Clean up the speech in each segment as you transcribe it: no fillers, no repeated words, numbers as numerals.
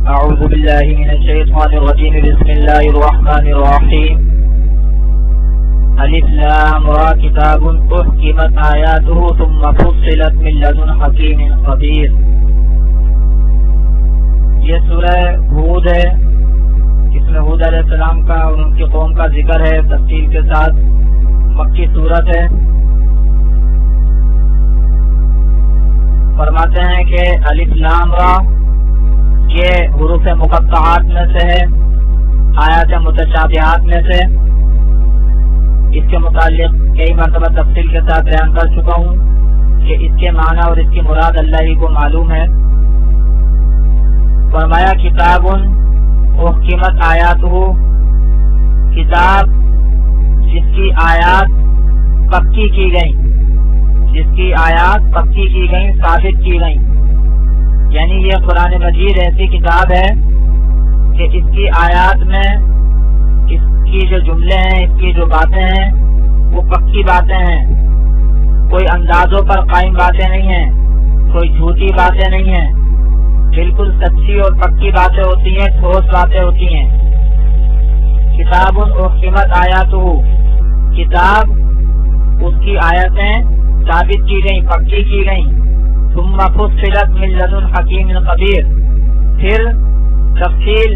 أعوذ بالله من الشيطان الرجيم بسم الله الرحمن الرحيم ألف لام را كتاب أحكمت آياته ثم فصلت من لدن حكيم خبير. یہ سورہ ہود ہے، اس میں ہود علیہ السلام کا اور ان کی قوم کا ذکر ہے تفصیل کے ساتھ. مکی سورت ہے. فرماتے ہیں کہ الف لام را یہ حروف مقطعات میں سے ہے، آیات متشابہات میں سے. اس کے متعلق کئی مرتبہ تفصیل کے ساتھ بیان کر چکا ہوں کہ اس کے معنی اور اس کی مراد اللہ ہی کو معلوم ہے. فرمایا کتاب احکمت آیاتہ، کتاب جس کی آیات پکی کی گئی، جس کی آیات پکی کی گئی، ثابت کی گئی. یعنی یہ قرآن مجید ایسی کتاب ہے کہ اس کی آیات میں اس کی جو جملے ہیں، اس کی جو باتیں ہیں وہ پکی باتیں ہیں. کوئی اندازوں پر قائم باتیں نہیں ہیں، کوئی جھوٹی باتیں نہیں ہیں، بالکل سچی اور پکی باتیں ہوتی ہیں، ٹھوس باتیں ہوتی ہیں. کتاب احکمت آیاتہ، کتاب اس کی آیتیں ثابت کی گئیں، پکی کی گئیں. ثم فصلت من لدن حکیم خبیر، پھر تفصیل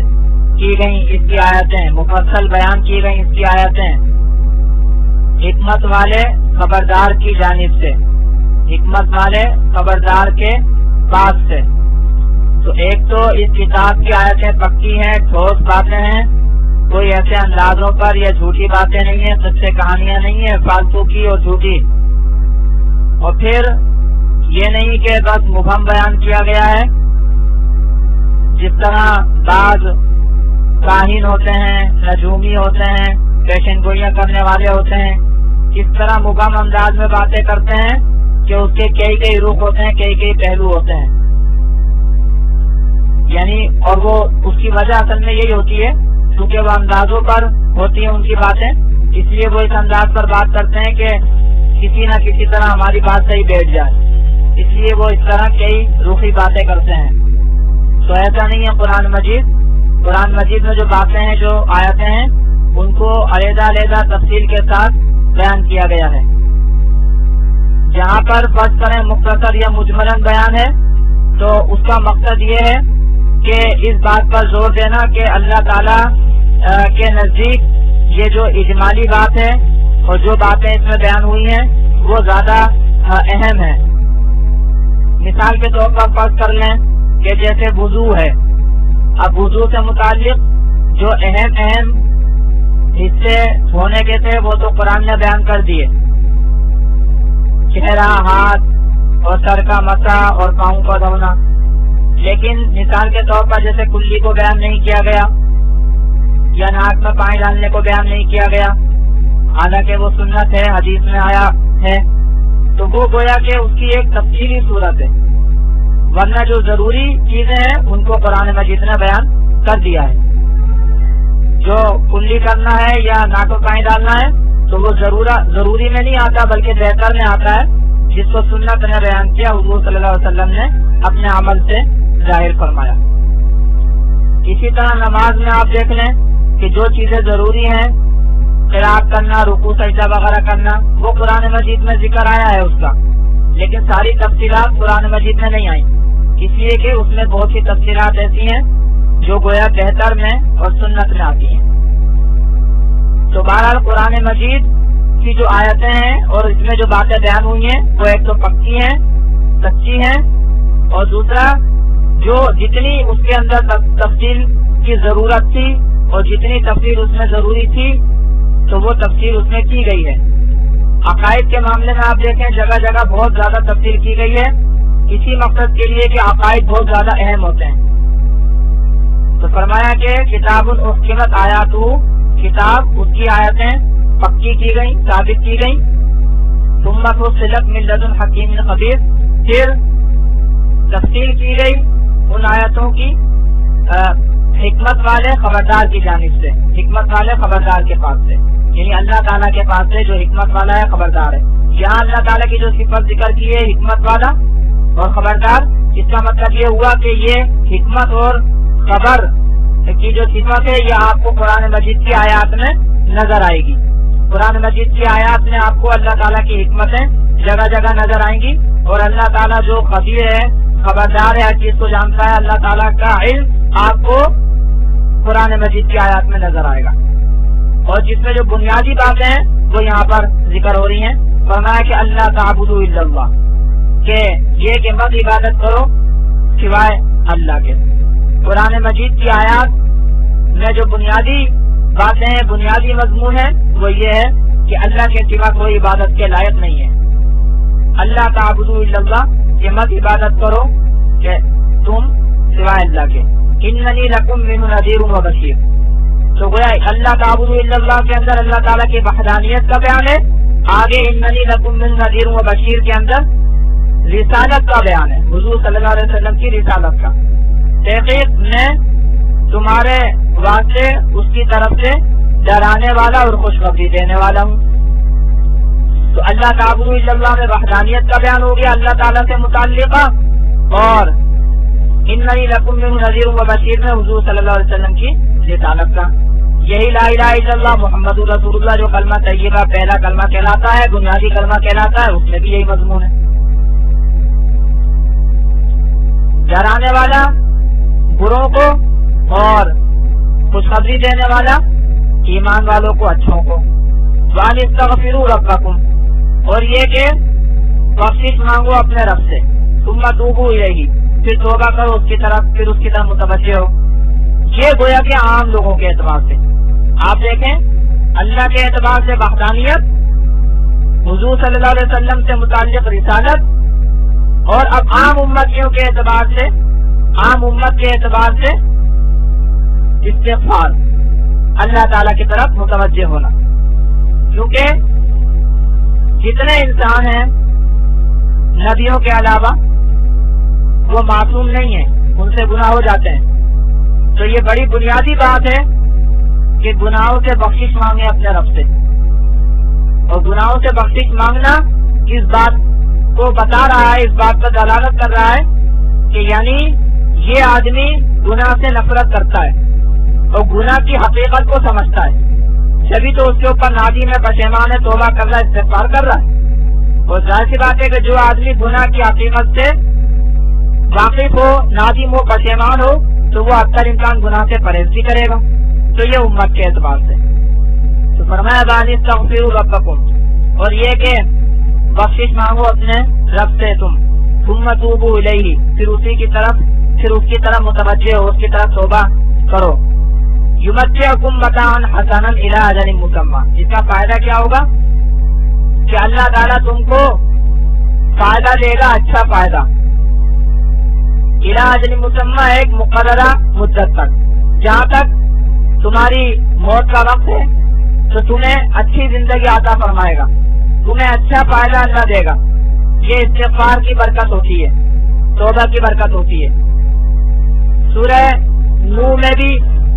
کی گئیں اس کی آیتیں، مفصل بیان کی گئیں اس کی آیتیں حکمت والے خبردار کی جانب سے، حکمت والے خبردار کے پاس سے. تو ایک تو اس کتاب کی آیتیں پکی ہیں، ٹھوس باتیں ہیں، کوئی ایسے اندازوں پر یا جھوٹی باتیں نہیں ہیں، سچے کہانیاں نہیں ہیں فالتو کی اور جھوٹی. اور پھر یہ نہیں کہ بس مبہم بیان کیا گیا ہے، جس طرح بعض کاہن ہوتے ہیں، نجومی ہوتے ہیں، پیشن گوئیاں کرنے والے ہوتے ہیں، اس طرح مبہم انداز میں باتیں کرتے ہیں کہ اس کے کئی رخ ہوتے ہیں، کئی پہلو ہوتے ہیں. یعنی اور وہ اس کی وجہ اصل میں یہی ہوتی ہے کیونکہ وہ اندازوں پر ہوتی ہیں ان کی باتیں، اس لیے وہ اس انداز پر بات کرتے ہیں کہ کسی نہ کسی طرح ہماری بات صحیح بیٹھ جائے، اس لیے وہ اس طرح کئی روخی باتیں کرتے ہیں. تو ایسا نہیں ہے قرآن مجید. قرآن مجید میں جو باتیں ہیں، جو آیتیں ہیں، ان کو علیحدہ تفصیل کے ساتھ بیان کیا گیا ہے. جہاں پر فرض کریں مختصر یا مجملاً بیان ہے تو اس کا مقصد یہ ہے کہ اس بات پر زور دینا کہ اللہ تعالیٰ کے نزدیک یہ جو اجمالی بات ہے اور جو باتیں اس میں بیان ہوئی ہیں وہ زیادہ اہم ہیں. مثال کے طور پر فرض کر لیں کہ جیسے وضو ہے، اب وضو سے متعلق جو اہم حصے ہونے کے تھے وہ تو قرآن نے بیان کر دیے، چہرہ، ہاتھ اور سر کا مسح اور پاؤں کا دھونا. لیکن مثال کے طور پر جیسے کلی کو بیان نہیں کیا گیا یا ناک میں پانی ڈالنے کو بیان نہیں کیا گیا، حالانکہ وہ سنت ہے، حدیث میں آیا ہے. تو وہ گویا کہ اس کی ایک تفصیلی صورت ہے، ورنہ جو ضروری چیزیں ہیں ان کو قرآن مجید نے بیان کر دیا ہے. جو کلی کرنا ہے یا ناک میں پانی ڈالنا ہے تو وہ ضروری میں نہیں آتا بلکہ بہتر میں آتا ہے، جس کو سنت نے بیان کیا، حضور صلی اللہ علیہ وسلم نے اپنے عمل سے ظاہر فرمایا. اسی طرح نماز میں آپ دیکھ لیں کہ جو چیزیں ضروری ہیں، قرات کرنا، رکوع سجدہ وغیرہ کرنا، وہ قرآن مجید میں ذکر آیا ہے اس کا، لیکن ساری تفصیلات قرآن مجید میں نہیں آئیں، اس لیے کہ اس میں بہت سی تفصیلات ایسی ہیں جو گویا بہتر میں اور سنت میں آتی ہیں. تو بہرحال قرآن مجید کی جو آیتیں ہیں اور اس میں جو باتیں بیان ہوئی ہیں وہ ایک تو پکی ہیں، سچی ہیں، اور دوسرا جو جتنی اس کے اندر تفصیل کی ضرورت تھی اور جتنی تفصیل اس میں ضروری تھی تو وہ تفصیل اس میں کی گئی ہے. عقائد کے معاملے میں آپ دیکھیں جگہ جگہ بہت زیادہ تفصیل کی گئی ہے، اسی مقصد کے لیے کہ عقائد بہت زیادہ اہم ہوتے ہیں. تو فرمایا کہ کتاب احکمت آیاتہ، کتاب اس کی آیتیں پکی کی گئیں، ثابت کی گئیں. ثم فصلت من لدن حکیم خبیر، پھر تفصیل کی گئی ان آیتوں کی حکمت والے خبردار کی جانب سے، حکمت والے خبردار کے پاس سے، یعنی اللہ تعالیٰ کے پاس سے جو حکمت والا ہے، خبردار ہے. یہاں اللہ تعالیٰ کی جو صفت ذکر کی ہے حکمت والا اور خبردار، اس کا مطلب یہ ہوا کہ یہ حکمت اور خبر کی جو صفت ہے یہ آپ کو قرآن مجید کی آیات میں نظر آئے گی. قرآن مجید کی آیات میں آپ کو اللہ تعالیٰ کی حکمتیں جگہ جگہ نظر آئیں گی, اور اللہ تعالیٰ جو خبیر ہے, خبردار ہے, ہر چیز کو جانتا ہے, اللہ تعالیٰ کا علم آپ کو قرآن مجید کی آیات میں نظر آئے گا. اور جس میں جو بنیادی باتیں ہیں وہ یہاں پر ذکر ہو رہی ہیں. فرمایا کہ اللہ تعبدوا الا اللہ, کہ یہ کہ مت عبادت کرو سوائے اللہ کے. قرآن مجید کی آیات میں جو بنیادی باتیں ہیں, بنیادی مضمون ہے, وہ یہ ہے کہ اللہ کے سوا کوئی عبادت کے لائق نہیں ہے. اللہ تعبدوا الا اللہ, کہ مت عبادت کرو کہ تم سوائے اللہ کے. اننی لکم منہ نذیر و بشیر, تو گویا اللہ تعبدوا الا اللہ کے اندر اللہ تعالیٰ کی وحدانیت کا بیان ہے. آگے اننی لکم منہ نذیر و بشیر کے اندر رسالت کا بیان ہے, حضور صلی اللہ علیہ وسلم کی رسالت کا. تحقیق میں تمہارے واسطے اس کی طرف سے ڈرانے والا اور خوشخبری دینے والا ہوں. تو اللہ تعبدوا الا اللہ میں وحدانیت کا بیان ہو گیا اللہ تعالیٰ سے متعلقہ, اور اننی لکم منہ نذیر و بشیر میں حضور صلی اللہ علیہ وسلم کی رسالت کا. یہی لا الہ الا اللہ محمد رسول اللہ جو کلمہ طیبہ پہلا کلمہ کہلاتا ہے, بنیادی کلمہ کہلاتا ہے, اس میں بھی یہی مضمون ہے. ڈرانے والا بروں کو اور خوشخبری دینے والا ایمان والوں کو, اچھوں کو. وان استغفروا ربکم, اور یہ کہ بخشش مانگو اپنے رب سے. ثم توبوا الیہ, پھر توبہ کرو اس کی طرف, پھر اس کی طرف متوجہ ہو. یہ گویا کہ عام لوگوں کے اعتبار سے. آپ دیکھیں اللہ کے اعتبار سے وحدانیت, حضور صلی اللہ علیہ وسلم سے متعلق رسالت, اور اب عام امتیوں کے اعتبار سے, عام امت کے اعتبار سے استغفار, اللہ تعالیٰ کی طرف متوجہ ہونا. کیونکہ جتنے انسان ہیں نبیوں کے علاوہ وہ معصوم نہیں ہیں, ان سے گناہ ہو جاتے ہیں. تو یہ بڑی بنیادی بات ہے کہ گناہوں سے بخشش مانگے اپنے رب سے. اور گناہوں سے بخشش مانگنا اس بات کو بتا رہا ہے, اس بات پر دلالت کر رہا ہے کہ یعنی یہ آدمی گناہ سے نفرت کرتا ہے اور گناہ کی حقیقت کو سمجھتا ہے, جبھی تو اس کے اوپر نادم ہے, پشیمان ہے, توبہ کر رہا ہے, استغفار کر رہا ہے. اور ظاہر سی بات ہے کہ جو آدمی گناہ کی حقیقت سے واقف ہو, نادم ہو, پشیمان ہو, تو وہ اکثر انسان گناہ سے پرہیز بھی کرے گا. تو یہ امت کے اعتبار سے. تو فرمایا وان استغفروا ربکم, اور یہ کہ بخشش مانگو اپنے رب سے تم. ثم توبوا الیہ, پھر اسی کی طرف, پھر اس کی طرف متوجہ ہو, اس کی طرف توبہ کرو. یمتعکم متاعا حسنا الی اجل مسمى, اس کا فائدہ کیا ہوگا کہ اللہ تعالیٰ تم کو فائدہ دے گا, اچھا فائدہ. الی اجل مسمى, ایک مقررہ مدت تک, جہاں تک تمہاری موت کا وقت ہے تو تمہیں اچھی زندگی عطا فرمائے گا, تمہیں اچھا فائدہ اللہ دے گا. یہ استغفار کی برکت ہوتی ہے, توبہ کی برکت ہوتی ہے. سورہ نوح میں بھی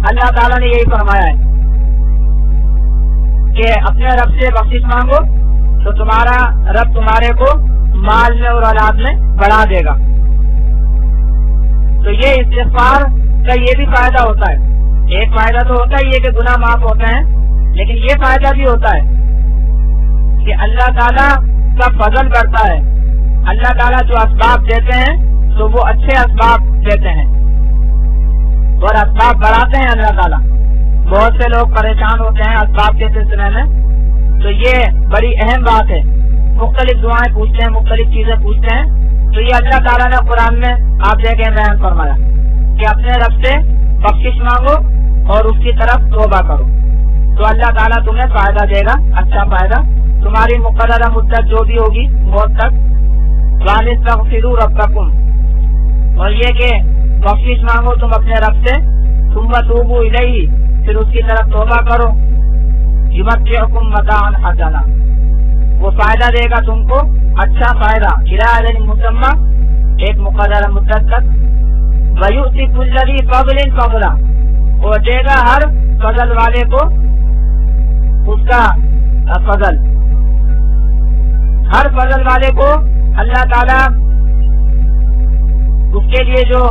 اللہ تعالیٰ نے یہی فرمایا ہے کہ اپنے رب سے بخشش مانگو تو تمہارا رب تمہارے کو مال میں اور اولاد میں بڑھا دے گا. تو یہ استغفار کا یہ بھی فائدہ ہوتا ہے. ایک فائدہ تو ہوتا ہے یہ کہ گناہ معاف ہوتے ہیں, لیکن یہ فائدہ بھی ہوتا ہے کہ اللہ تعالیٰ کا فضل بڑھتا ہے. اللہ تعالیٰ جو اسباب دیتے ہیں تو وہ اچھے اسباب دیتے ہیں اور اسباب بڑھاتے ہیں اللہ تعالیٰ. بہت سے لوگ پریشان ہوتے ہیں اسباب کے سلسلے میں, تو یہ بڑی اہم بات ہے. مختلف دعائیں پوچھتے ہیں, مختلف چیزیں پوچھتے ہیں, تو یہ اللہ تعالیٰ نے قرآن میں آپ دیکھیں بیان فرمایا کہ اپنے رب سے بخشش مانگو اور اس کی طرف توبہ کرو تو اللہ تعالیٰ تمہیں فائدہ دے گا, اچھا فائدہ. تمہاری مقررہ مدت جو بھی ہوگی موت تک. وان استغفروا ربکم, اور یہ کہ بخشش مانگو تم اپنے رب سے. ثم توبوا الیہ, پھر اس کی طرف توبہ کرو. یمتعکم متاعا حسنا, وہ فائدہ دے گا تم کو, اچھا فائدہ. الی اجل مسمى, ایک مقررہ مدت تک. ویؤتی کل ذی فضل فضلا, اور دے گا ہر فضل والے کو اس کا فضل. ہر فضل والے کو اللہ تعالیٰ اس کے لیے جو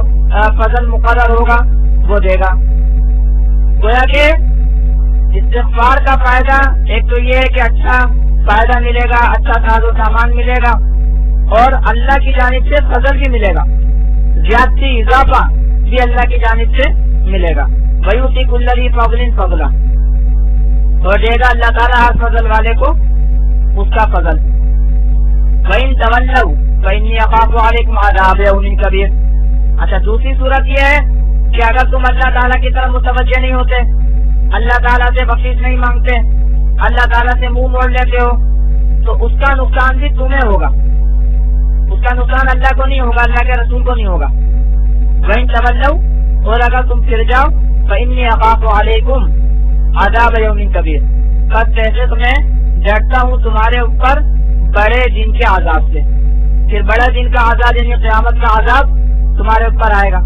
فضل مقرر ہوگا وہ دے گا۔ گویا کہ استغفار کا فائدہ ایک تو یہ ہے کہ اچھا فائدہ ملے گا، اچھا ساز و سامان ملے گا، اور اللہ کی جانب سے فضل بھی ملے گا، زیادتی اضافہ بھی اللہ کی جانب سے ملے گا۔ وَيُؤْتِي كُلَّ ذِي فَضْلٍ فَضْلًا، اور دے گا اللہ تعالیٰ ہر فضل والے کو اس کا فضل۔ وَإِن تَوَلَّوْا فَإِنِّي أَخَافُ عَلَيْكُمْ عَذَابَ يَوْمٍ كَبِيرٍ۔ اچھا دوسری صورت یہ ہے کہ اگر تم اللہ تعالیٰ کی طرف متوجہ نہیں ہوتے، اللہ تعالیٰ سے بخشش نہیں مانگتے، اللہ تعالیٰ سے منہ موڑ لیتے ہو، تو اس کا نقصان بھی تمہیں ہوگا، اس کا نقصان اللہ کو نہیں ہوگا، اللہ کے رسول کو نہیں ہوگا۔ وَإِن تَوَلَّوْا، اور اگر تم پھر جاؤ، فَإِنِّي أَخَافُ عَلَيْكُمْ عَذَابَ يَوْمٍ كَبِيرٍ، قد تحقیق میں ڈرتا ہوں تمہارے اوپر بڑے دن کے عذاب سے۔ پھر بڑے دن کا عذاب یعنی قیامت کا عذاب تمہارے اوپر آئے گا۔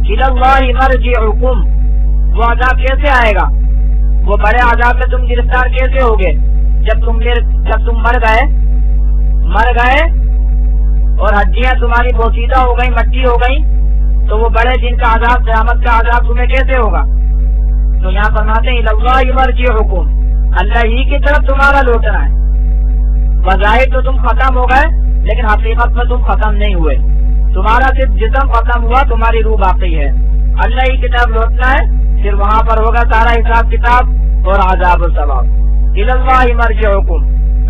إِلَى اللَّهِ مَرْجِعُكُمْ، وہ عذاب کیسے آئے گا، وہ بڑے عذاب میں تم گرفتار کیسے ہوگے؟ جب تم مر گئے اور ہڈیاں تمہاری بوسیدہ ہو گئی، مٹی ہو گئی، تو وہ بڑے دن کا عذاب، قیامت کا عذاب تمہیں کیسے ہوگا؟ تو یہاں فرماتے ہیں إِلَى اللَّهِ مَرْجِعُكُمْ، اللہ ہی کی طرف تمہارا لوٹنا ہے۔ بظاہر تو تم ختم ہو گئے، لیکن حقیقت میں تم ختم نہیں ہوئے، تمہارا صرف جسم ختم ہوا، تمہاری روح باقی ہے۔ اللہ ہی کی طرف لوٹنا ہے، پھر وہاں پر ہوگا سارا حساب کتاب اور عذاب و ثواب۔ إِلَى اللَّهِ مَرْجِعُكُمْ،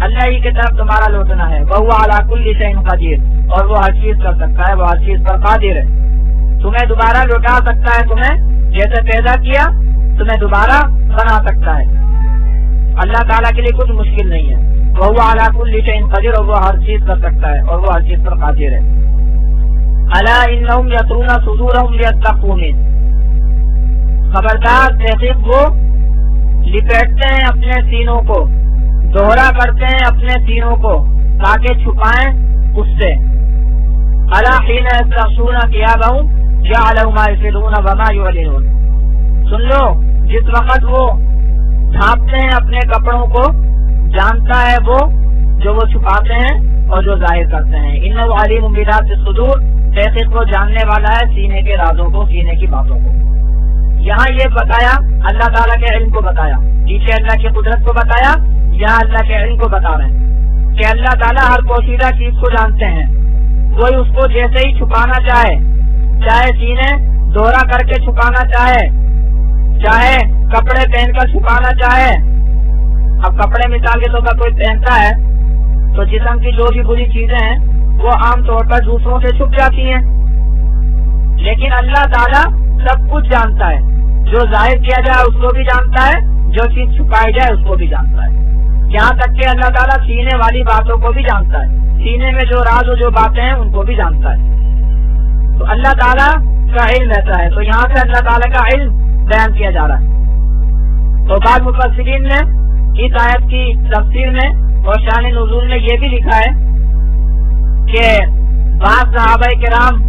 اللہ ہی کی طرف تمہارا لوٹنا ہے۔ وَهُوَ عَلَى كُلِّ شَيْءٍ قَدِيرٌ، اور وہ ہر چیز کر سکتا ہے، وہ ہر چیز پر قادر ہے، تمہیں دوبارہ لوٹا سکتا ہے، تمہیں جیسے پیدا کیا تمہیں دوبارہ بنا سکتا ہے۔ اللہ تعالیٰ کے لیے کچھ مشکل نہیں ہے۔ وَهُوَ عَلَى كُلِّ شَيْءٍ قَدِيرٌ، اور وہ ہر چیز کر سکتا ہے اور وہ ہر چیز پر قادر ہے۔ أَلَا إِنَّهُمْ يَثْرُونَ صُدُورَهُمْ لِيَتَّقُوا مِنْهُ، خبردار تحقیق وہ لپیٹتے ہیں اپنے سینوں کو، دوہرا کرتے ہیں اپنے سینوں کو تاکہ چھپائیں اس سے۔ أَلَا حِينَ يَسْتَغْشُونَ ثِيَابَهُمْ يَعْلَمُ مَا يُسِرُّونَ وَمَا يُعْلِنُونَ، سن لو جس وقت وہ ڈھانپتے ہیں اپنے کپڑوں کو، جانتا ہے وہ جو وہ چھپاتے ہیں اور جو ظاہر کرتے ہیں۔ إِنَّهُ عَلِيمٌ بِذَاتِ الصُّدُورِ، تحقیق وہ جاننے والا ہے سینے کے رازوں کو، سینے کی باتوں کو۔ یہاں یہ بتایا اللہ تعالیٰ کے علم کو بتایا، پیچھے اللہ کی قدرت کو بتایا، یہاں اللہ کے علم کو بتا رہے ہیں کہ اللہ تعالیٰ ہر پوشیدہ چیز کو جانتے ہیں۔ کوئی اس کو جیسے ہی چھپانا چاہے، چاہے سینے دوہرا کر کے چھپانا چاہے، چاہے کپڑے پہن کر چھپانا چاہے۔ اب کپڑے مثال کے طور پر کوئی پہنتا ہے تو جسم کی جو بھی بری چیزیں ہیں وہ عام طور پر دوسروں سے چھپ جاتی ہیں، لیکن اللہ تعالیٰ سب کچھ جانتا ہے، جو ظاہر کیا جائے اس کو بھی جانتا ہے، جو چیز چھپائی جائے اس کو بھی جانتا ہے، یہاں تک کہ اللہ تعالیٰ سینے والی باتوں کو بھی جانتا ہے، سینے میں جو راز اور جو باتیں ہیں ان کو بھی جانتا ہے۔ تو اللہ تعالیٰ کا علم ایسا ہے، تو یہاں سے اللہ تعالیٰ کا علم بیان کیا جا رہا ہے۔ تو بعض مفسرین نے اس آیت کی تفسیر میں اور شان نزول میں یہ بھی لکھا ہے کہ بعض صحابہ کرام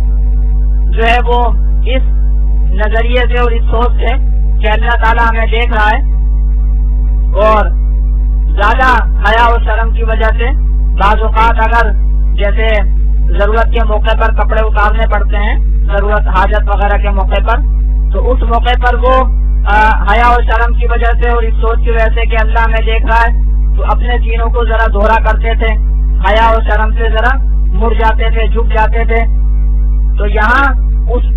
جو ہے وہ اس نظریے سے اور اس سوچ سے کہ اللہ تعالیٰ ہمیں دیکھ رہا ہے اور زیادہ حیا و شرم کی وجہ سے بعض اوقات اگر جیسے ضرورت کے موقع پر کپڑے اتارنے پڑتے ہیں، ضرورت حاجت وغیرہ کے موقع پر، تو اس موقع پر وہ حیا و شرم کی وجہ سے اور اس سوچ کی وجہ سے کہ اللہ ہمیں دیکھ رہا ہے تو اپنے سینوں کو ذرا دوہرا کرتے تھے، حیا و شرم سے ذرا مڑ جاتے تھے، جھک جاتے تھے۔ تو یہاں اس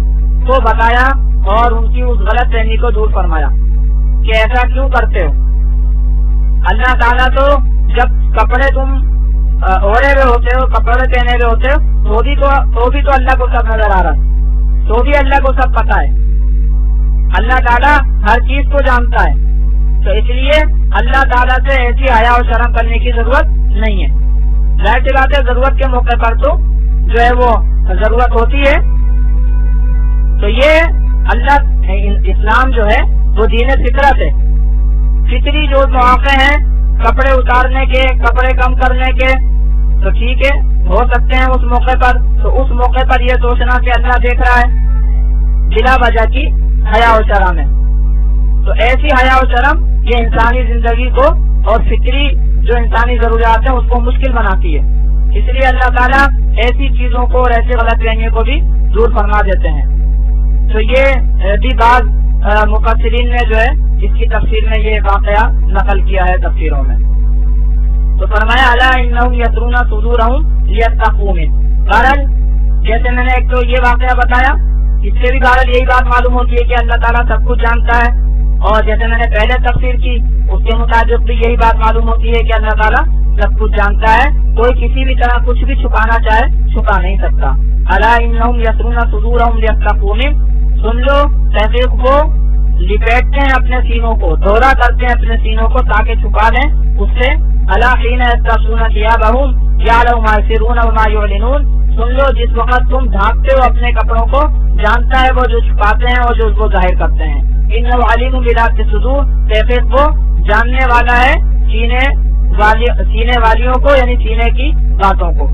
کو بتایا اور ان کی اس غلط فہمی کو دور فرمایا کہ ایسا کیوں کرتے ہو؟ اللہ تعالیٰ تو جب کپڑے تم اوڑے ہوئے ہوتے ہو، کپڑے پہنے ہوئے ہوتے ہو تو بھی تو اللہ کو سب نظر آ رہا، تو بھی اللہ کو سب پتا ہے، اللہ تعالیٰ ہر چیز کو جانتا ہے، تو اس لیے اللہ تعالیٰ سے ایسی حیا و شرم کرنے کی ضرورت نہیں ہے۔ ظاہر سی بات ہے ضرورت کے موقع پر تو جو ہے وہ ضرورت ہوتی ہے۔ تو یہ اللہ اسلام جو ہے وہ دین فطرت ہے، فطری جو مواقع ہیں کپڑے اتارنے کے، کپڑے کم کرنے کے، تو ٹھیک ہے ہو سکتے ہیں اس موقع پر، تو اس موقع پر یہ سوچنا کہ اللہ دیکھ رہا ہے بلا وجہ کی حیا و شرم ہے۔ تو ایسی حیا و شرم یہ انسانی زندگی کو اور فطری جو انسانی ضروریات ہیں اس کو مشکل بناتی ہے، اس لیے اللہ تعالیٰ ایسی چیزوں کو اور ایسے غلط فہمیوں کو بھی دور فرما دیتے ہیں۔ تو یہ بھی بعض مفسرین نے جو ہے اس کی تفسیر میں یہ واقعہ نقل کیا ہے تفسیروں میں. تو فرمایا الا انہم یترون صدورہم لیتقوا من. بہرحال جیسے میں نے ایک تو یہ واقعہ بتایا، اس سے بھی بہرحال یہی بات معلوم ہوتی ہے کہ اللہ تعالیٰ سب کچھ جانتا ہے، اور جیسے میں نے پہلے تفسیر کی اس کے مطابق بھی یہی بات معلوم ہوتی ہے کہ اللہ تعالیٰ سب کچھ جانتا ہے، کوئی کسی بھی طرح کچھ بھی چھپانا چاہے چھپا نہیں سکتا. الا انہم یترون صدورہم لیتقوا من. سن لو، تحقیق وہ لپیٹتے ہیں اپنے سینوں کو، دورہ کرتے ہیں اپنے سینوں کو تاکہ چھپا دیں اس سے. الا حین یستغشون ثیابہم یعلم ما یسرون وما یعلنون. سن لو، جس وقت تم ڈھانپتے ہو اپنے کپڑوں کو، جانتا ہے وہ جو چھپاتے ہیں اور جو اس کو ظاہر کرتے ہیں. انہ علیم بذات الصدور. تحقیق وہ جاننے والا ہے سینے والیوں کو، یعنی سینے کی باتوں کو.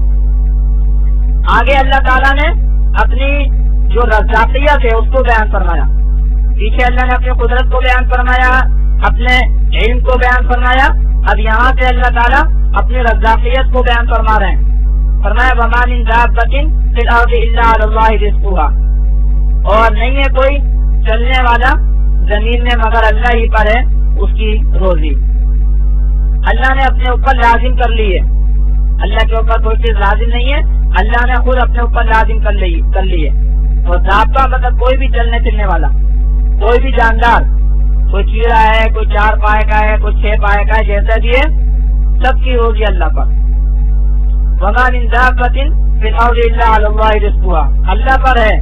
آگے اللہ تعالیٰ نے اپنی جو رزاقیت ہے اس کو بیان فرمایا. پیچھے اللہ نے اپنی قدرت کو بیان فرمایا، اپنے علم کو بیان فرمایا. اب یہاں سے اللہ تعالیٰ اپنی رزاقیت کو بیان فرما رہے ہیں. فرمایا وما من دابۃ فی الارض الا علی اللہ رزقها. اور نہیں ہے کوئی چلنے والا زمین میں مگر اللہ ہی پر ہے اس کی روزی. اللہ نے اپنے اوپر لازم کر لی ہے، اللہ کے اوپر کوئی چیز لازم نہیں ہے، اللہ نے خود اپنے اوپر لازم کر لی ہے. اور دابہ مطلب کوئی بھی چلنے پھرنے والا، کوئی بھی جاندار، کوئی چیڑا ہے، کوئی 4 پائے کا ہے، کوئی 6 پائے کا ہے، جیسا بھی ہے سب کی روزی اللہ پر. وما من دابۃ فی الارض الا علی اللہ رزقها. اللہ پر ہے.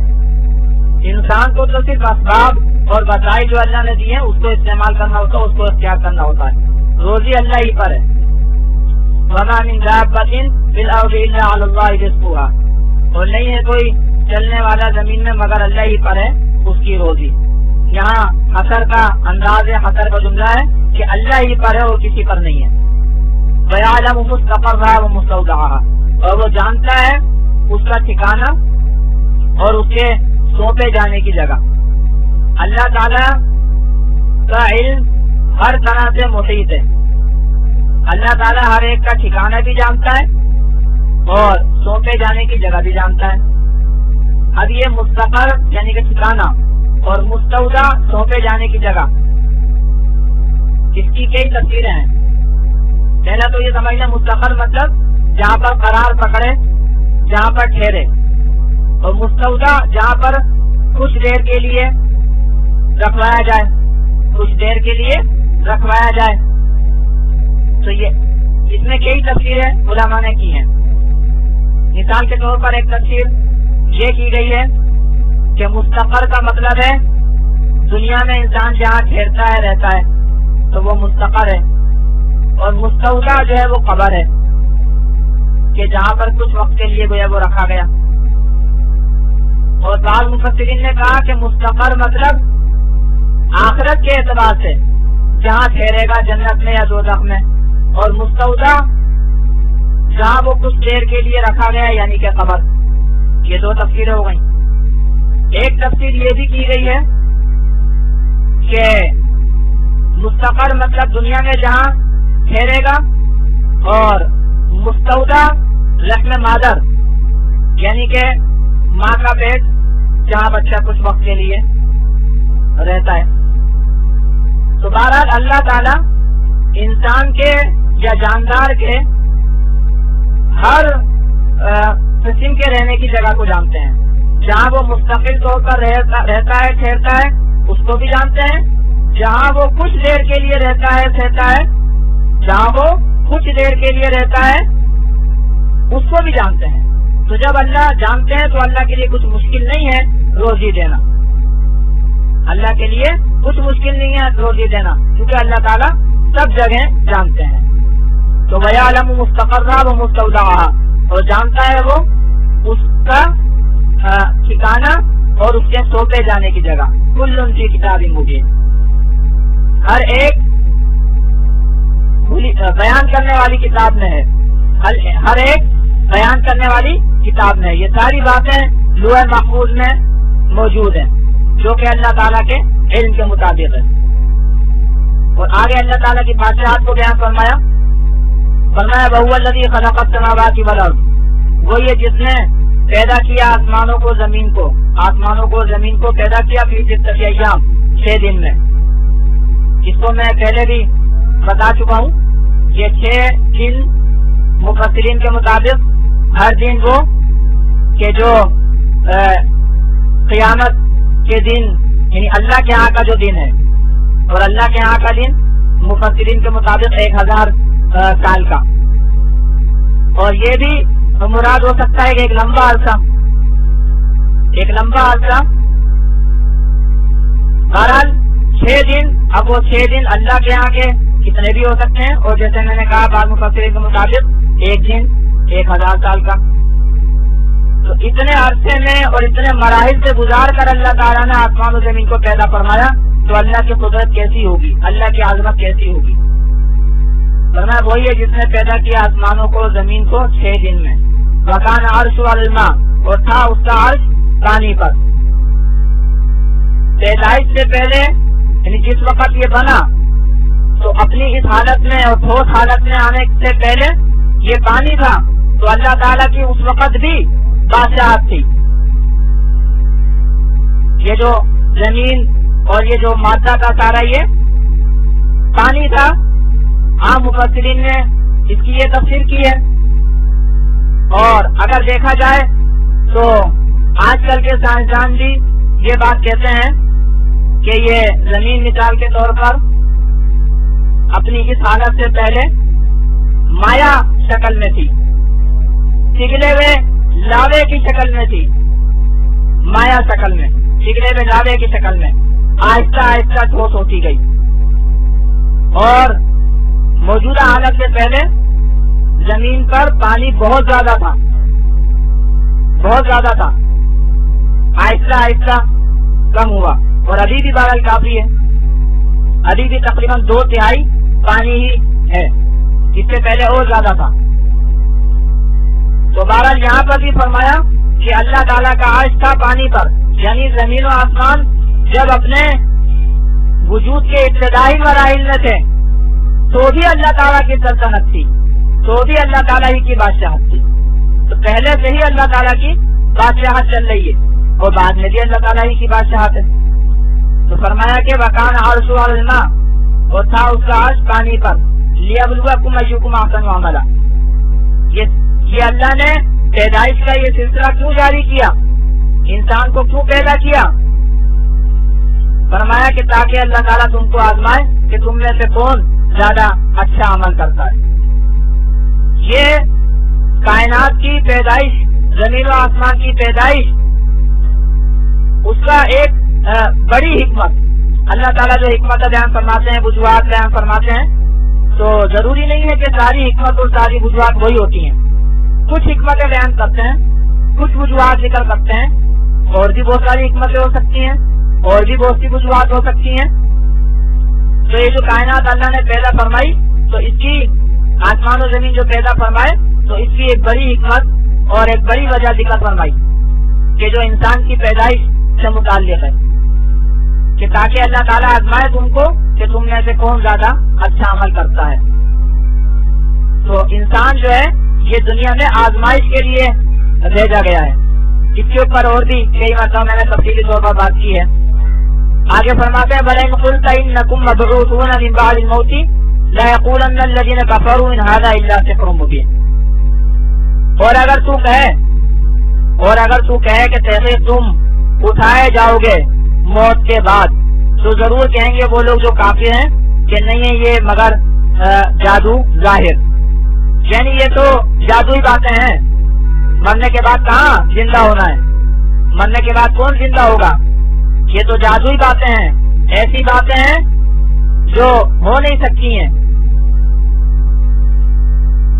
انسان کو تو صرف اسباب اور وسائل جو اللہ نے دیے ہیں اس کو استعمال کرنا ہوتا ہے، اس کو اختیار کرنا ہوتا ہے. روزی اللہ ہی پر ہے. وما من دابۃ فی الارض الا علی اللہ رزقها. اور نہیں ہے کوئی چلنے والا زمین میں مگر اللہ ہی پر ہے اس کی روزی. یہاں حصر کا انداز حصر کا جملہ ہے کہ اللہ ہی پر ہے اور کسی پر نہیں ہے. وَيَعْلَمُ مُسْتَقَرَّهَا وَمُسْتَوْدَعَهَا. اور وہ جانتا ہے اس کا ٹھکانہ اور اس کے سونپے جانے کی جگہ. اللہ تعالیٰ کا علم ہر طرح سے محیط ہے. اللہ تعالیٰ ہر ایک کا ٹھکانہ بھی جانتا ہے اور سونپے جانے کی جگہ بھی جانتا ہے. اب یہ مستقر یعنی کہ ٹھکانہ اور مستودع سونپے جانے کی جگہ، اس کی کئی تفسیریں ہیں. پہلا تو یہ سمجھنا مستقر مطلب جہاں پر قرار پکڑے، جہاں پر ٹھہرے، اور مستودع جہاں پر کچھ دیر کے لیے رکھوایا جائے، کچھ دیر کے لیے رکھوایا جائے. تو یہ اس میں کئی تفسیریں علماء نے کی ہیں. مثال کے طور پر ایک تفسیر یہ کی گئی ہے کہ مستقر کا مطلب ہے دنیا میں انسان جہاں ٹھہرتا ہے رہتا ہے تو وہ مستقر ہے، اور مستودع جو ہے وہ قبر ہے کہ جہاں پر کچھ وقت کے لیے گویا وہ رکھا گیا. اور بعض مفسرین نے کہا کہ مستقر مطلب آخرت کے اعتبار سے جہاں ٹھہرے گا جنت میں یا دوزخ میں، اور مستودع جہاں وہ کچھ دیر کے لیے رکھا گیا یعنی کہ قبر. یہ 2 تفسیریں ہو گئیں. ایک تفسیر یہ بھی کی گئی ہے کہ مستقر مطلب دنیا میں جہاں ٹھہرے گا، اور مستودع رحم مادر یعنی کہ ماں کا پیٹ جہاں بچہ کچھ وقت کے لیے رہتا ہے. تو بہرحال اللہ تعالی انسان کے یا جاندار کے ہر قسم کے رہنے کی جگہ کو جانتے ہیں. جہاں وہ مستقل طور پر رہتا ہے ٹھہرتا ہے اس کو بھی جانتے ہیں، جہاں وہ کچھ دیر کے لیے رہتا ہے ٹھہرتا ہے، جہاں وہ کچھ دیر کے لیے رہتا ہے اس کو بھی جانتے ہیں. تو جب اللہ جانتے ہیں تو اللہ کے لیے کچھ مشکل نہیں ہے روزی دینا. اللہ کے لیے کچھ مشکل نہیں ہے روزی دینا کیونکہ اللہ تعالیٰ سب جگہ جانتے ہیں. تو وَيَعْلَمُ مُسْتَقَرَّهَا وَمُسْتَوْدَعَهَا. اور جانتا ہے وہ اس کا ٹھکانہ اور اس کے سونپے جانے کی جگہ. کل فی کتاب مبین. ہر ایک بیان کرنے والی کتاب میں ہے، ہر ایک بیان کرنے والی کتاب میں ہے. یہ ساری باتیں لوح محفوظ میں موجود ہیں جو کہ اللہ تعالیٰ کے علم کے مطابق ہے. اور آگے اللہ تعالیٰ کی بادشاہت کو بیان فرمایا وَهُوَ الَّذِي خَلَقَ السَّمَاوَاتِ وَالْأَرْضَ. وہ یہ جس نے پیدا کیا آسمانوں کو زمین کو. آسمانوں کو زمین کو پیدا کیا فی ستۃ ایام 6 دن میں. اس کو میں پہلے بھی بتا چکا ہوں. یہ 6 دن مفسرین کے مطابق ہر دن وہ کہ جو قیامت کے دن یعنی اللہ کے یہاں کا جو دن ہے، اور اللہ کے یہاں کا دن مفسرین کے مطابق 1000 سال کا. اور یہ بھی مراد ہو سکتا ہے کہ ایک لمبا عرصہ. بہرحال 6 دن. اب وہ 6 دن اللہ کے یہاں کے کتنے بھی ہو سکتے ہیں، اور جیسے میں نے کہا بعض مفسرین کے مطابق ایک دن 1000 سال کا. تو اتنے عرصے میں اور اتنے مراحل سے گزار کر اللہ تعالیٰ نے آسمان و زمین کو پیدا فرمایا، تو اللہ کی قدرت کیسی ہوگی، اللہ کی عظمت کیسی ہوگی. فرمایا وہی ہے جس نے پیدا کیا آسمانوں کو زمین کو 6 دن میں. وکان عرش علی الماء، اور تھا اس کا عرش پانی پر. پیدائش سے پہلے یعنی جس وقت یہ بنا تو اپنی اس حالت میں اور ٹھوس حالت میں آنے سے پہلے یہ پانی تھا. تو اللہ تعالیٰ کی اس وقت بھی بادشاہت تھی. یہ جو زمین اور یہ جو مادہ کا سارا یہ پانی تھا. عام مفسرین نے اس کی یہ تفسیر کی ہے. اور اگر دیکھا جائے تو آج کل کے سائنسدان بھی یہ بات کہتے ہیں کہ یہ زمین مثال کے طور پر اپنی اس حالت سے پہلے مایا شکل میں تھی، پگھلے ہوئے لاوے کی شکل میں تھی. مایا شکل میں، پگھلے ہوئے لاوے کی شکل میں آہستہ آہستہ ٹھوس ہوتی گئی. اور موجودہ حالت سے پہلے زمین پر پانی بہت زیادہ تھا، آہستہ آہستہ کم ہوا. اور ابھی بھی بہرحال کافی ہے، ابھی بھی تقریباً 2/3 پانی ہی ہے، اس سے پہلے اور زیادہ تھا. تو بہرحال یہاں پر بھی فرمایا کہ اللہ تعالیٰ کا عرش تھا پانی پر. یعنی زمین و آسمان جب اپنے وجود کے ابتدائی مراحل میں تھے تو بھی اللہ تعالیٰ کی سلطنت تھی، تو بھی اللہ تعالیٰ ہی کی بادشاہت تھی. تو پہلے سے ہی اللہ تعالیٰ کی بادشاہت چل رہی ہے، اور بعد میں بھی اللہ تعالیٰ ہی کی بادشاہت ہے. تو فرمایا کہ وکان عرش علی الماء، اور تھا اس کا عرش پانی پر. لیبلوکم ایکم احسن عملا. یہ اللہ نے پیدائش کا یہ سلسلہ کیوں جاری کیا، انسان کو کیوں پیدا کیا؟ فرمایا کہ تاکہ اللہ تعالیٰ تم کو آزمائے کہ تم میں سے کون زیادہ اچھا عمل کرتا ہے. یہ کائنات کی پیدائش، زمین و آسمان کی پیدائش، اس کا ایک بڑی حکمت اللہ تعالیٰ جو حکمت بیان فرماتے ہیں، وجوہات بیان فرماتے ہیں، تو ضروری نہیں ہے کہ ساری حکمت اور ساری وجوہات وہی ہوتی ہیں. کچھ حکمتیں بیان کرتے ہیں، کچھ وجوہات ذکر کرتے ہیں، اور بھی بہت ساری حکمتیں ہو سکتی ہیں، اور بھی بہت سی وجوہات ہو سکتی ہیں. تو یہ جو کائنات اللہ نے پیدا فرمائی، تو اس کی آسمان و زمین جو پیدا فرمائے، تو اس کی ایک بڑی حکمت اور ایک بڑی وجہ ذکر فرمائی کہ جو انسان کی پیدائش سے متعلق ہے، کہ تاکہ اللہ تعالیٰ آزمائے تم کو کہ تم میں سے کون زیادہ اچھا عمل کرتا ہے. تو انسان جو ہے یہ دنیا میں آزمائش کے لیے بھیجا گیا ہے. اس کے اوپر اور بھی کئی مرتبہ میں نے تفصیلی طور پر بات کی ہے. آگے فرماتے ہیں وَلَئِنْ قُلْتَ إِنَّكُمْ مَبْعُوثُونَ مِنْ بَعْدِ الْمَوْتِ لَيَقُولَنَّ الَّذِينَ كَفَرُوا إِنْ هَذَا إِلَّا سِحْرٌ مُبِينٌ. اور اگر تو کہے کہ تحقیق تم اٹھائے جاؤ گے موت کے بعد، تو ضرور کہیں گے وہ لوگ جو کافر ہیں کہ نہیں ہے یہ مگر جادو ظاہر. یعنی یہ تو جادوئی باتیں ہیں، مرنے کے بعد کہاں زندہ ہونا ہے، مرنے کے بعد کون زندہ ہوگا، یہ تو جادوئی باتیں ہیں، ایسی باتیں ہیں جو ہو نہیں سکتی ہیں.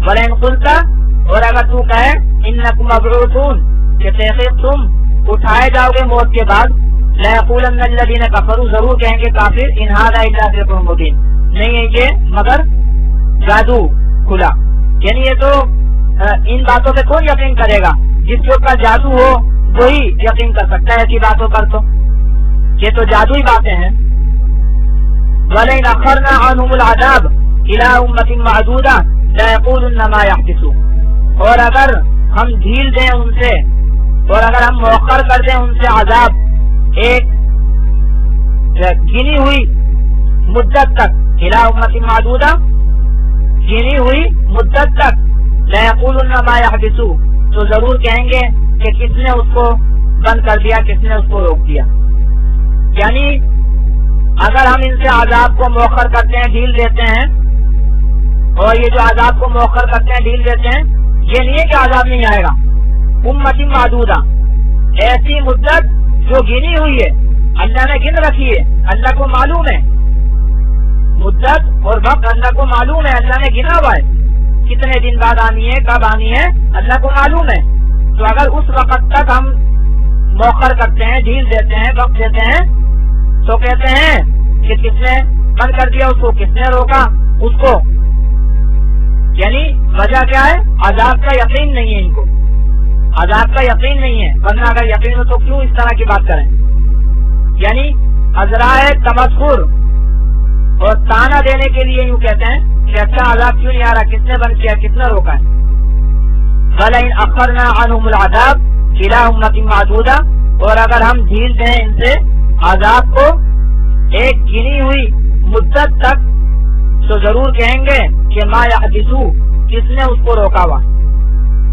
وَلَئِنْ قُلْتَ، اور اگر تو کہے إِنَّكُمْ مَبْعُوثُونَ کہ تحقیق تم اٹھائے جاؤ گے موت کے بعد، لَيَقُولَنَّ الَّذِينَ كَفَرُوا ضرور کہیں گے کافر إِنْ هَذَا إِلَّا سِحْرٌ مُبِينٌ نہیں ہے یہ مگر جادو کھلا. یعنی یہ تو ان باتوں پہ کون یقین کرے گا، جس کے اوپر جادو ہو وہی یقین کر سکتا ہے ایسی باتوں پر. تو یہ تو جادوئی باتیں ہیں. وَلَئِنْ أَخَّرْنَا عَنْهُمُ الْعَذَابَ إِلَىٰ أُمَّةٍ مَّعْدُودَةٍ لَيَقُولُنَّ مَا يَحْبِسُ. اور اگر ہم ڈھیل دیں ان سے اور اگر ہم مؤخر کر دیں ان سے عذاب ایک گنی ہوئی مدت تک، الى امت معدودہ، گنی ہوئی مدت تک، لَيَقُولُنَّ مَا يَحْبِسُ، تو ضرور کہیں گے کہ کس نے اس کو بند کر دیا، کس نے اس کو روک دیا۔ یعنی اگر ہم ان سے عذاب کو مؤخر کرتے ہیں، ڈھیل دیتے ہیں، اور یہ جو عذاب کو مؤخر کرتے ہیں، ڈھیل دیتے ہیں، یہ نہیں ہے کہ عذاب نہیں آئے گا۔ امت معدودہ، ایسی مدت جو گنی ہوئی ہے، اللہ نے گن رکھی ہے، اللہ کو معلوم ہے مدت اور وقت، اللہ کو معلوم ہے، اللہ نے گنا ہوا ہے کتنے دن بعد آنی ہے، کب آنی ہے، اللہ کو معلوم ہے۔ تو اگر اس وقت تک ہم مؤخر کرتے ہیں، ڈھیل دیتے ہیں، وقت دیتے ہیں، تو کہتے ہیں کہ کس نے بند کر دیا اس کو، کس نے روکا اس کو۔ یعنی وجہ کیا ہے؟ عذاب کا یقین نہیں ہے، ان کو عذاب کا یقین نہیں ہے، ورنہ اگر یقین ہو تو کیوں اس طرح کی بات کریں۔ یعنی ازرائے تمسخر اور تانا دینے کے لیے یوں کہتے ہیں کہ اچھا عذاب کیوں نہیں آ رہا، کس نے بند کیا، کس نے روکا ہے۔ وَلَئِنْ أَخَّرْنَا عَنْهُمُ الْعَذَابَ إِلَىٰ أُمَّةٍ مَّعْدُودَةٍ، اور اگر ہم ڈھیل دیں ان سے عذاب کو ایک گنی ہوئی مدت تک، تو ضرور کہیں گے کہ ما یحبسو، کس نے اس کو روکا ہوا۔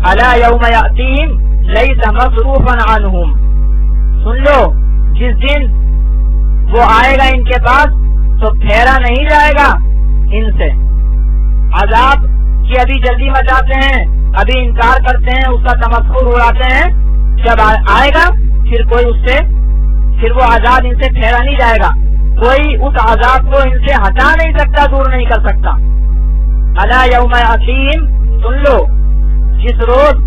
الا یوم یاتیہم لیس مصروفا عنہم، سن لو جس دن وہ آئے گا ان کے پاس تو پھیرا نہیں جائے گا ان سے۔ عذاب کی ابھی جلدی مچاتے ہیں، ابھی انکار کرتے ہیں، اس کا تمسخر اڑاتے ہیں، جب آئے گا پھر کوئی اس سے، پھر وہ عذاب ان سے پھیرا نہیں جائے گا، کوئی اس عذاب کو ان سے ہٹا نہیں سکتا، دور نہیں کر سکتا۔ الا یوم یاتیہم، سن لو جس روز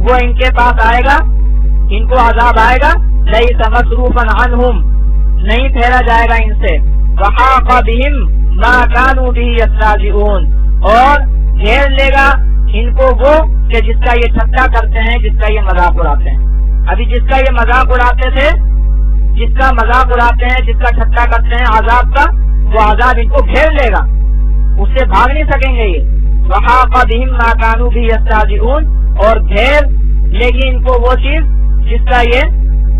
وہ ان کے پاس آئے گا، ان کو عذاب آئے گا، لیس مصروفا عنہم، نہیں پھیرا جائے گا ان سے، وحاق بہم ما کانوا بہ یستہزئون، اور گھیر لے گا ان کو وہ کہ جس کا یہ ٹھٹا کرتے ہیں، جس کا یہ مذاق اڑاتے ہیں۔ ابھی جس کا یہ مذاق اڑاتے تھے، جس کا مذاق اڑاتے ہیں، جس کا ٹھٹا کرتے ہیں عذاب کا، وہ عذاب ان کو گھیر لے گا، اس سے بھاگ نہیں سکیں گے یہ۔ وحاق بہم ما کانوا بہ یستہزئون، اور گھیر لے گی ان کو وہ چیز جس کا یہ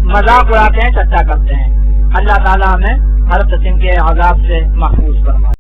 مذاق اڑاتے ہیں، ٹھٹا کرتے ہیں۔ اللہ تعالیٰ ہمیں ہر قسم کے عذاب سے محفوظ فرمائے۔